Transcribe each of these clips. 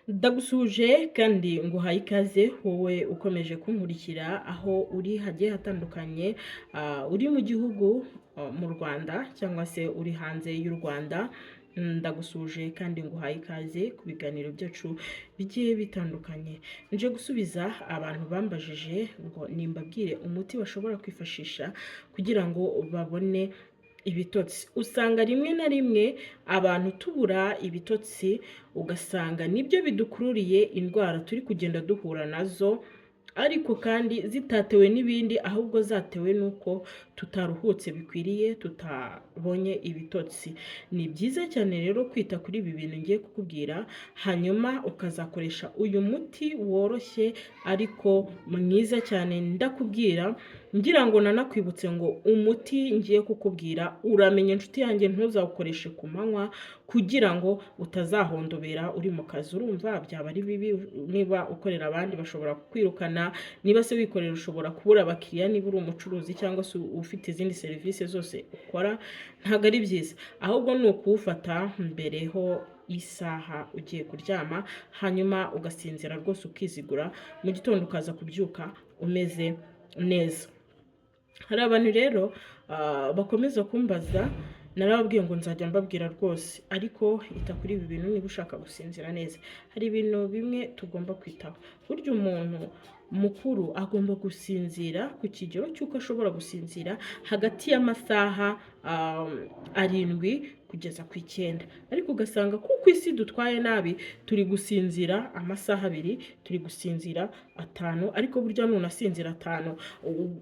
Ndagusuje kandi nguhaye ikaze wowe ukomeje kunkurikira aho uri hagiye hatandukanye, uri mu gihugu mu Rwanda cyangwa se uri hanze y'u Rwanda. Ndagusuje kandi nguhaye ikaze ku biganiro byacu bigiye bitandukanye. Nje gusubiza abantu bambajije ngo nimbabwire umuti bashobora kwifashisha kugira ngo babone ibitotsi. Usanga rimwe na rimwe abantu tubura ibitotsi, ugasanga nibyo bidukururiye indwara turi kugenda duhura nazo, ariko kandi zitatewe n'ibindi, ahubwo zatewe n'uko tutaruhutse bikwiriye, tutabonye ibitotsi. Ni byiza cyane rero kwita kuri ibi bintu ngiye kukubwira, hanyuma ukazakoresha uyu muti woroshye ariko mwiza cyane ndakubwira, ngira ngo nanakwibutse ngo umuti ngiye kukubwira uramenye inshuti yanjye, ntuzawukoreshe ku manywa kugira ngo utazahondobera uri mu kazi. Urumva byaba ari bibi, niba ukorera abandi bashobora kwirukana, niba se wikorera ushobora kubura abakiriya, niba uri umucuruzi cyangwa se ufite izindi serivisi zose ukora, ntabwo ari byiza. Ahubwo ni ukuwufata mbereho isaha ugiye kuryama, hanyuma ugasinzira rwose ukizigura, mu gitondo ukaza kubyuka umeze neza. Hari abantu rero bakomeza kumbaza, narababwiye ngo nzajya mbabwira rwose, ariko ita kuri ibi bintu niba ushaka gusinzira neza. Hari ibintu bimwe tugomba kwitaho. Burya umuntu mukuru agomba gusinzira ku kigero cy'uko ashobora gusinzira hagati y'amasaha 7 kugeza ku 9, ariko ugasanga kuko isi dutwaye nabi, turi gusinzira amasaha 2, turi gusinzira 5, ariko burya nunasinzira 5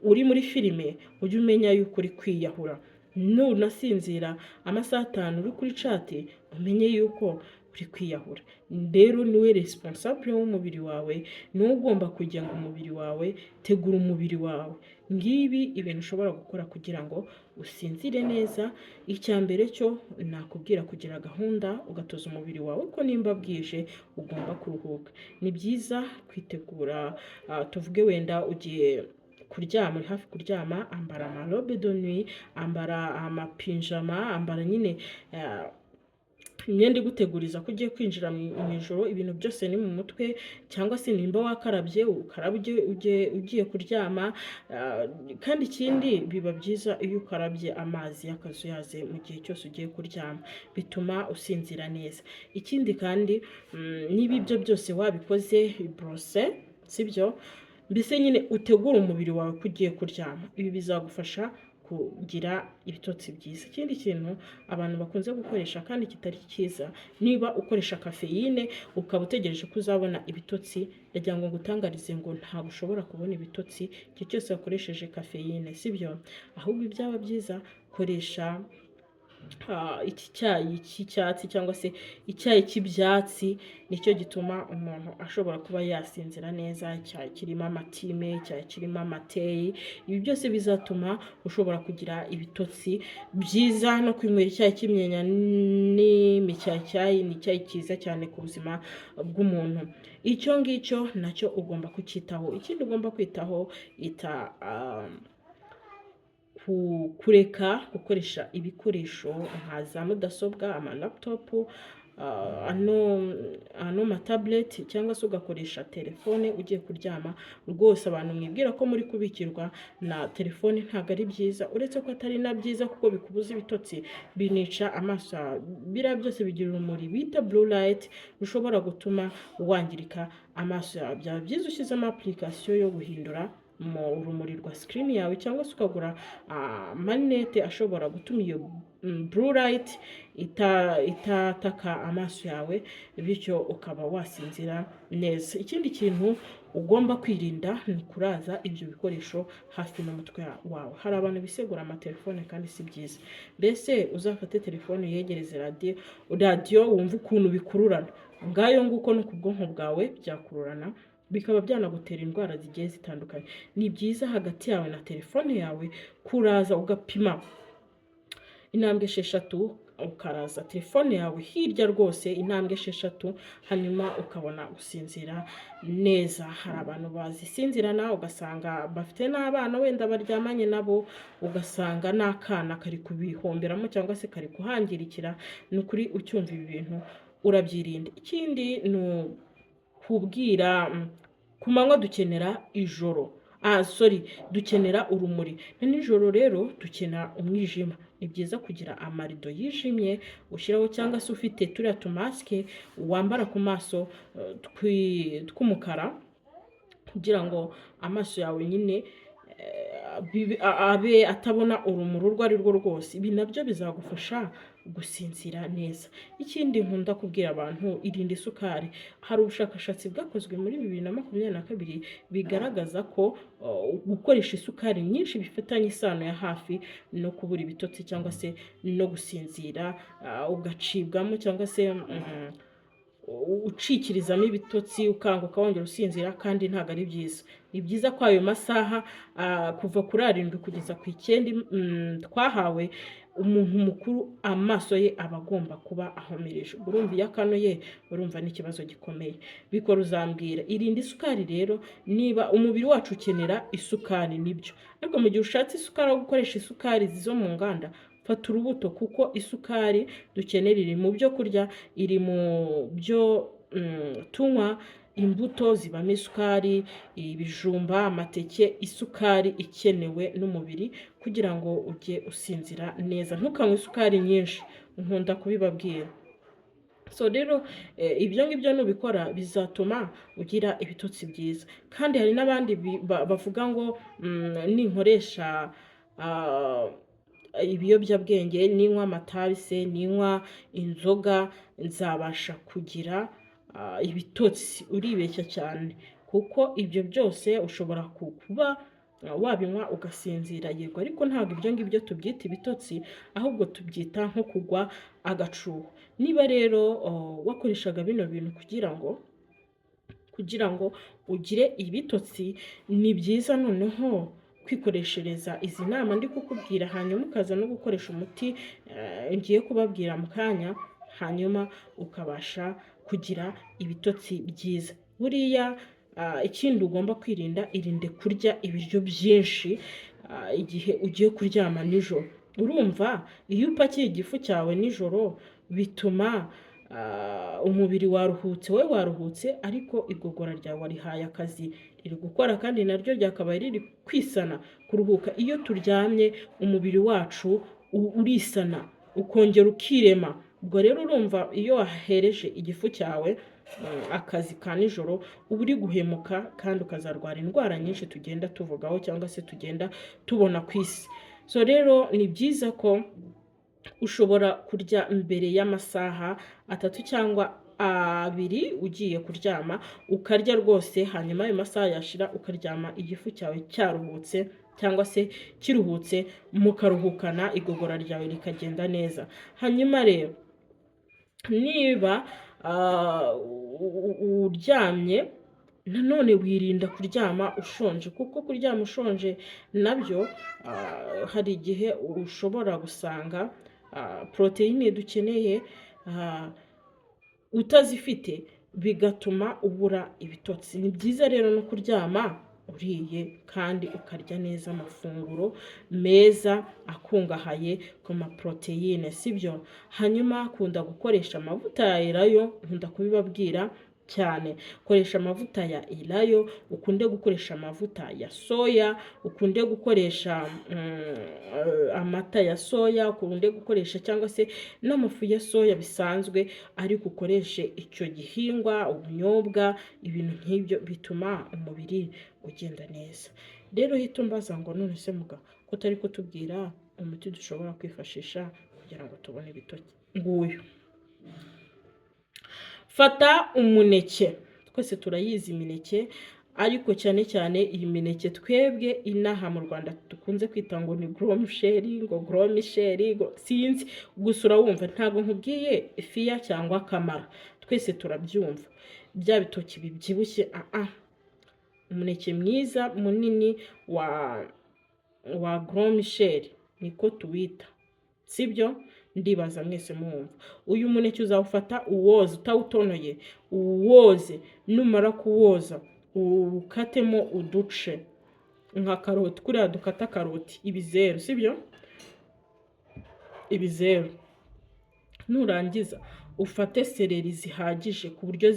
uri muri filime, ujye umenya yuko uri kwiyahura. Nunasinzira amasaha 5 uri kuri chat, umenye yuko uri kwiyahura. Rero niwe responsable w'umubiri wawe, niwe ugomba kugenga umubiri wawe. Tegura umubiri wawe. Ngibi ibintu ushobora gukora kugira ngo usinzire neza. Icya mbere cyo nakubwira kugira gahunda, ugatoza umubiri wawe ko nimba bwije ugomba kuruhuka. Ni byiza kwitegura, tuvuge wenda ugiye kuryama, uri hafi kuryama, ambara amarobe de nuit, ambara amapinjama, ambara nyine imyenda iguteguriza ko ugiye kwinjira mu ijoro. Ibintu byose ni mu mutwe, cyangwa se nimba wakarabye ukarabye ugiye kuryama. Kandi ikindi biba byiza iyo ukarabye amazi y'akazuyaze mu gihe cyose ugiye kuryama, bituma usinzira neza. Ikindi kandi niba ibyo byose wabikoze brose, sibyo, mbese nyine utegura umubiri wawe ko ugiye kuryama, ibi bizagufasha kugira ibitotsi byiza. Ikindi kintu abantu bakunze gukoresha kandi kitari cyiza, niba ukoresha kafeyine ukaba utegereje ko uzabona ibitotsi, ndagira ngo ngutangarize ngo ntabwo ushobora kubona ibitotsi igihe cyose wakoresheje kafeyine, sibyo. Ahubwo ibyaba byiza, koresha iki cyayi cy'icyatsi cyangwa se icyayi cy'ibyatsi, nicyo gituma umuntu ashobora kuba yasinzira neza. Icyayi kirimo amatime, icyayi kirimo amateyi, ibi byose bizatuma ushobora kugira ibitotsi byiza. No kwinywera icyayi cy'imyenya n'imicyayicyayi ni icyayi cyiza cyane ku buzima bw'umuntu. Icyo ngicyo nacyo ugomba kucyitaho. Ikindi ugomba kwitaho, kureka gukoresha ibikoresho nka za mudasobwa, amalaputopu, ano matabureti, cyangwa se ugakoresha telefone ugiye kuryama. Rwose abantu mwibwira ko muri kubikirwa na telefone, ntabwo ari byiza. Uretse ko atari na byiza kuko bikubuza ibitotsi, binica amaso. Biriya byose bigira urumuri bita blue light, rushobora gutuma wangirika amaso yawe. Byaba byiza ushyizemo application yo guhindura mu urumuri rwa screen yawe, cyangwa se ukagura marinete ashobora gutuma iyo blue light itataka amaso yawe, bityo ukaba wasinzira neza. Ikindi kintu ugomba kwirinda ni kuraza ibyo bikoresho hafi n'umutwe wawe. Hari abantu bisegura amatelefone kandi si byiza. Mbese uzafate telefone yegereze radiyo wumva ukuntu bikururana, ngayo nguko no ku bwonko bwawe byakururana, bikaba byanagutera indwara zigiye zitandukanye. Ni byiza hagati yawe na telefone yawe kuraza ugapima intambwe 6, ukaraza telefone yawe hirya rwose intambwe 6, hanyuma ukabona gusinzira neza. Hari abantu bazisinzirana ugasanga bafite n'abana wenda baryamanye nabo, ugasanga n'akana kari kubihomberamo cyangwa se kari kuhangirikira. Ni ukuri ucyumva ibi bintu urabyirinda. Ikindi kubwira ku manywa dukenera ijoro, dukenera urumuri, na nijoro rero dukenera umwijima. Ni byiza kugira amarido yijimye ushyiraho, cyangwa se ufite turiya tumasike wambara ku maso tw'umukara, kugira ngo amaso yawe nyine abe atabona urumuri urwo ari rwo rwose. Ibi nabyo bizagufasha gusinzira neza. Ikindi nkunda kubwira abantu, irinde isukari. Hari ubushakashatsi bwakozwe muri 2022 bigaragaza ko gukoresha isukari nyinshi bifitanye isano ya hafi no kubura ibitotsi, cyangwa se no gusinzira ugacibwamo, cyangwa se ucikirizamo ibitotsi ukanguka wongera usinzira, kandi ntabwo ari byiza. Ni byiza ko ayo masaha kuva kuri 7 kugeza ku 9 twahawe, umuntu mukuru amaso ye aba agomba kuba ahomereje. Urumva iyo akanuye, urumva n'ikibazo gikomeye. Bikora uzambwira, irinde isukari rero. Niba umubiri wacu ukenera isukari nibyo, ariko mu gihe ushatse isukari aho gukoresha isukari zo mu nganda, fata urubuto, kuko isukari dukenera iri mu byo kurya, iri mu byo tunywa. Imbuto zibamo isukari, ibijumba, amateke, isukari ikenewe n'umubiri kugira ngo ujye usinzira neza. Ntukanywe isukari nyinshi, nkunda kubibabwira. So rero ibyo ngibyo nubikora bizatuma ugira ibitotsi byiza. Kandi hari n'abandi bavuga ngo ninkoresha ibiyobyabwenge, ninywa amatabi se, ninywa inzoga, nzabasha kugira ibitotsi. Uribeshya cyane, kuko ibyo byose ushobora kuba wabinywa ugasinzira, yego, ariko ntabwo ibyo ngibyo tubyita ibitotsi, ahubwo tubyita nko kugwa agacuho. Niba rero wakoreshaga bino bintu kugira ngo ugire ibitotsi, ni byiza noneho kwikoreshereza izi nama ndi kukubwira, hanyuma ukaza no gukoresha umuti ngiye kubabwira mu kanya, hanyuma ukabasha kugira ibitotsi byiza. Buriya ikindi ugomba kwirinda, irinde kurya ibiryo byinshi igihe ugiye kuryama nijoro. Urumva iyo upakiye igifu cyawe nijoro, bituma umubiri waruhutse, ariko igogora ryawe warihaye akazi, riri gukora, kandi naryo ryakabaye riri kwisana, kuruhuka. Iyo turyamye umubiri wacu urisana, ukongera ukirema. Ubwo rero urumva iyo wahereje igifu cyawe akazi ka nijoro, uba uri guhemuka, kandi ukazarwara indwara nyinshi tugenda tuvugaho, cyangwa se tugenda tubona ku isi. So rero ni byiza ko ushobora kurya mbere y'amasaha 3 cyangwa 2 ugiye kuryama, ukarya rwose, hanyuma ayo masaha yashira ukaryama igifu cyawe cyaruhutse, cyangwa se kiruhutse, mukaruhukana, igogora ryawe rikagenda neza. Hanyuma rero niba uryamye, nanone wirinda kuryama ushonje, kuko kuryama ushonje nabyo hari igihe ushobora gusanga poroteyine dukeneye utazifite, bigatuma ubura ibitotsi. Ni byiza rero no kuryama uriye, kandi ukarya neza amafunguro meza akungahaye ku maporoteyine, sibyo? Hanyuma kunda gukoresha amavuta ya elayo, nkunda kubibabwira cyane. Koresha amavuta ya elayo, ukunde gukoresha amavuta ya soya, ukunde gukoresha amata ya soya, ukunde gukoresha cyangwa se n'amafu ya soya bisanzwe, ariko ukoreshe icyo gihingwa, ubunyobwa, ibintu nk'ibyo bituma umubiri ugenda neza. Rero hita umbaza ngo none se muga ko utari kutubwira umuti dushobora kwifashisha kugira ngo tubone ibitotsi. Nguyu, fata umuneke. Twese turayizi imineke, ariko cyane cyane iyi mineke twebwe inaha mu Rwanda dukunze kwita ngo ni gromisheri, ngo gromisheri, ngo sinzi, gusa urawumva. Ntabwo nkubwiye fiya cyangwa kamara, twese turabyumva. Bya bitoki bibyibushye, umuneke mwiza munini wa gromisheri niko tuwita, sibyo? Ndibaza mwese muwumva. Uyu muneke uzawufata uwoze, utawutonoye, uwoze. Numara kuwoza ukatemo uduce nka karoti, kuriya dukata karoti ibizeru, sibyo? Ibizeru. Nurangiza ufate seleri zihagije ku buryo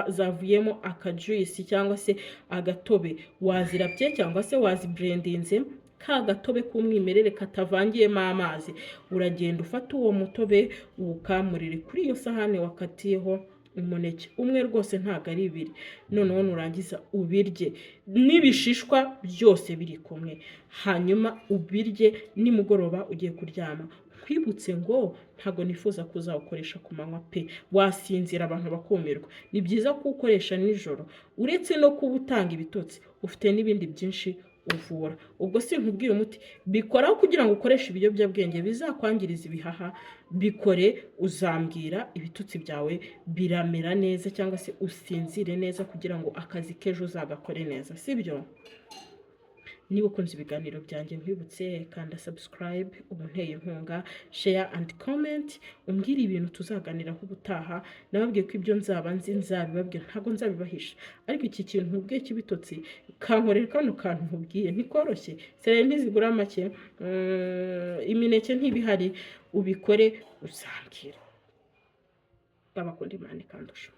zavuyemo akajuisi cyangwa se agatobe, wazirabye cyangwa se waziburendinze, ka gatobe k'umwimerere katavangiyemo amazi, uragenda ufata uwo mutobe uwukamurire kuri iyo sahani wakatiyeho umuneke umwe rwose, ntabwo ari ibiri. Noneho nurangiza ubirye n'ibishishwa byose biri kumwe, hanyuma ubirye nimugoroba ugiye kuryama. Nkwibutse ngo ntabwo nifuza kuzawukoresha ku manywa pe, wasinzira abantu bakumirwa. Ni byiza kuwukoresha nijoro, uretse no kuba utanga ibitotsi, ufite n'ibindi byinshi uvura. Ubwo sinkubwira umuti, bikoraho kugira ngo ukoreshe ibiyobyabwenge bizakwangiriza ibihaha, bikore, uzambwira ibitutsi byawe biramera neza cyangwa se usinzire neza kugira ngo akazi k'ejo uzagakore neza, sibyo? Niba ukunze ibiganiro byanjye nkwibutse kanda subscribe, unteye inkunga, share and comment, umbwire ibintu tuzaganiraho ubutaha. Nababwiye ko ibyo nzaba nzi nzabibabwira, ntabwo nzabibahisha, ariko iki kintu nkubwiye cy'ibitotsi kankorera kano kantu nkubwiye ntikoroshye. Sereri ntizigura make, imineke ntibihari, ubikore uzambwira. Ndabakunda Imana ikandusha.